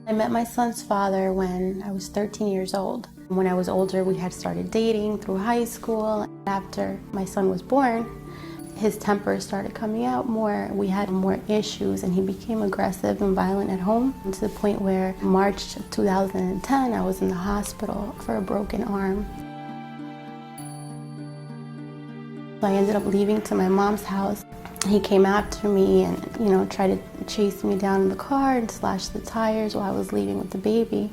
I met my son's father when I was 13 years old. When I was older, we had started dating through high school. After my son was born, his temper started coming out more. We had more issues and he became aggressive and violent at home, to the point where March of 2010, I was in the hospital for a broken arm. I ended up leaving to my mom's house. He came after me and, tried to chase me down in the car and slash the tires while I was leaving with the baby.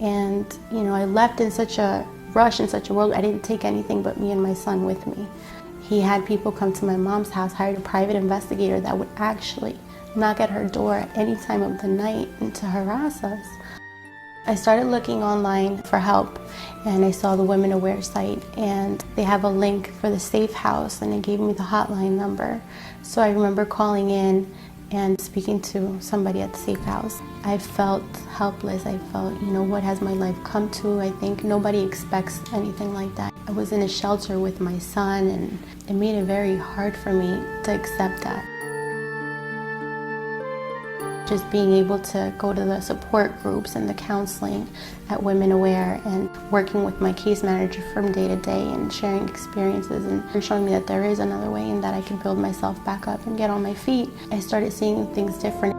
And, I left in such a rush, in such a whirl. I didn't take anything but me and my son with me. He had people come to my mom's house, hired a private investigator that would actually knock at her door at any time of the night and to harass us. I started looking online for help, and I saw the Women Aware site, and they have a link for the Safe House, and it gave me the hotline number. So I remember calling in and speaking to somebody at the Safe House. I felt helpless. I felt, what has my life come to? I think nobody expects anything like that. I was in a shelter with my son, and it made it very hard for me to accept that. Just being able to go to the support groups and the counseling at Women Aware and working with my case manager from day to day and sharing experiences and showing me that there is another way and that I can build myself back up and get on my feet, I started seeing things different.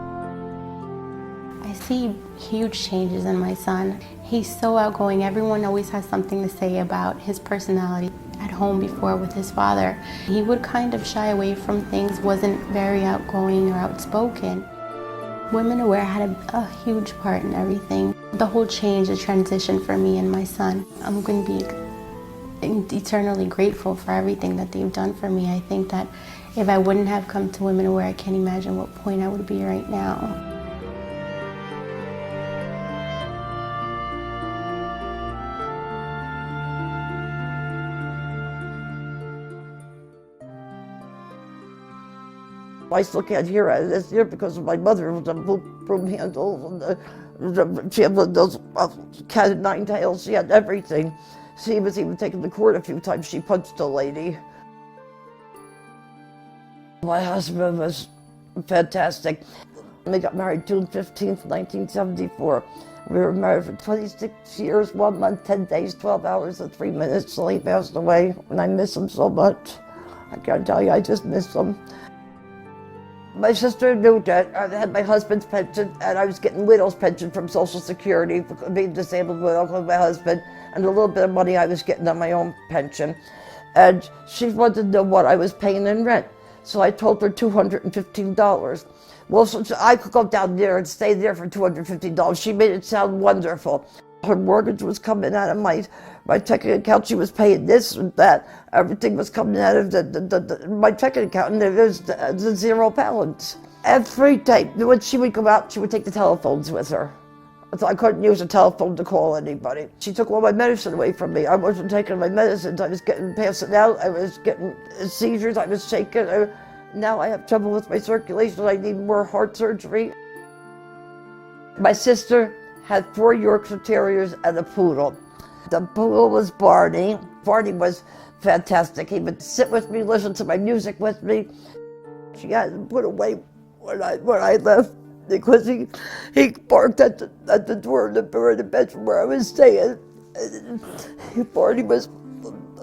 I see huge changes in my son. He's so outgoing. Everyone always has something to say about his personality. At home before with his father, he would kind of shy away from things, wasn't very outgoing or outspoken. Women Aware had a huge part in everything. The whole change, the transition for me and my son. I'm going to be eternally grateful for everything that they've done for me. I think that if I wouldn't have come to Women Aware, I can't imagine what point I would be right now. I still can't hear it this year because of my mother with the broom handles and she had one of those cat of nine tails. She had everything. She was even taken to court a few times. She punched a lady. My husband was fantastic. We got married June 15th, 1974. We were married for 26 years, 1 month, 10 days, 12 hours, and 3 minutes till he passed away. And I miss him so much. I can't tell you, I just miss him. My sister knew that I had my husband's pension and I was getting widow's pension from Social Security, being disabled widow with my husband, and a little bit of money I was getting on my own pension. And she wanted to know what I was paying in rent. So I told her $215. Well, so I could go down there and stay there for $250. She made it sound wonderful. Her mortgage was coming out of my checking account. She was paying this and that. Everything was coming out of my checking account, and there was the zero balance. Every day, when she would go out, she would take the telephones with her. So I couldn't use a telephone to call anybody. She took all my medicine away from me. I wasn't taking my medicines. I was getting passing out. I was getting seizures. I was shaking. Now I have trouble with my circulation. I need more heart surgery. My sister had 4 Yorkshire Terriers and a poodle. The poodle was Barney. Barney was fantastic. He would sit with me, listen to my music with me. She had him put away when I left because he barked at the door of the bedroom where I was staying. Barney was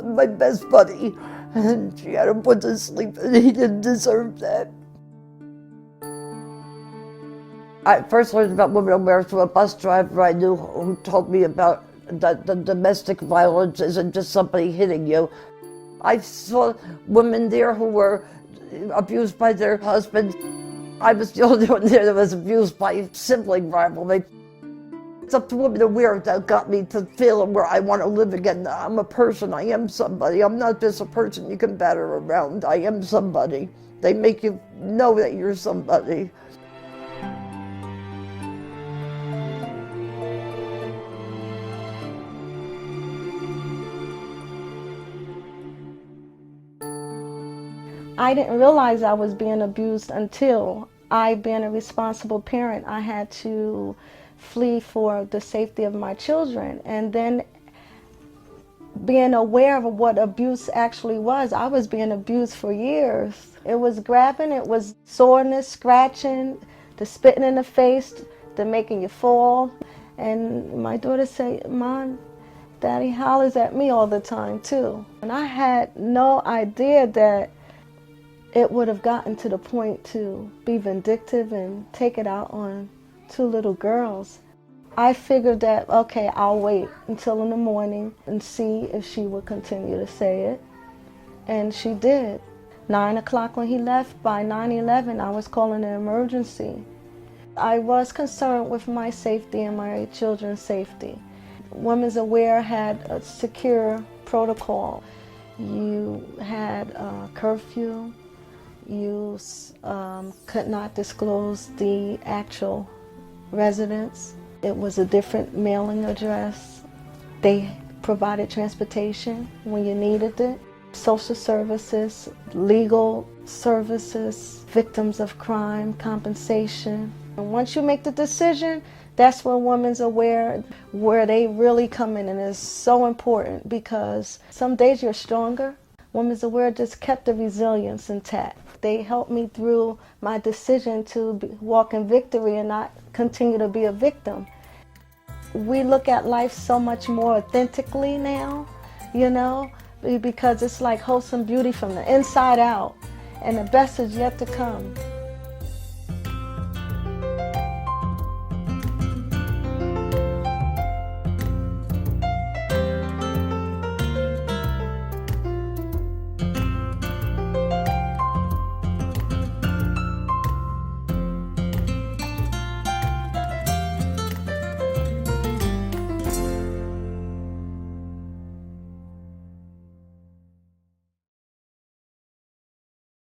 my best buddy, and she had him put to sleep, and he didn't deserve that. I first learned about Women Aware through a bus driver I knew who told me about that the domestic violence isn't just somebody hitting you. I saw women there who were abused by their husbands. I was the only one there that was abused by sibling rivalry. It's up to Women Aware that got me to feeling where I want to live again. I'm a person, I am somebody. I'm not just a person you can batter around. I am somebody. They make you know that you're somebody. I didn't realize I was being abused until I, being a responsible parent, I had to flee for the safety of my children. And then being aware of what abuse actually was, I was being abused for years. It was grabbing, it was soreness, scratching, the spitting in the face, they're making you fall. And my daughter said, Mom, Daddy hollers at me all the time too. And I had no idea that it would have gotten to the point to be vindictive and take it out on two little girls. I figured that, okay, I'll wait until in the morning and see if she would continue to say it. And she did. 9 o'clock when he left, by 9:11, I was calling an emergency. I was concerned with my safety and my children's safety. Women's Aware had a secure protocol. You had a curfew. You could not disclose the actual residence. It was a different mailing address. They provided transportation when you needed it. Social services, legal services, victims of crime, compensation. And once you make the decision, that's when Women's Aware, where they really come in, and it's so important because some days you're stronger. Women's Aware just kept the resilience intact. They helped me through my decision to walk in victory and not continue to be a victim. We look at life so much more authentically now, you know, because it's like wholesome beauty from the inside out, and the best is yet to come.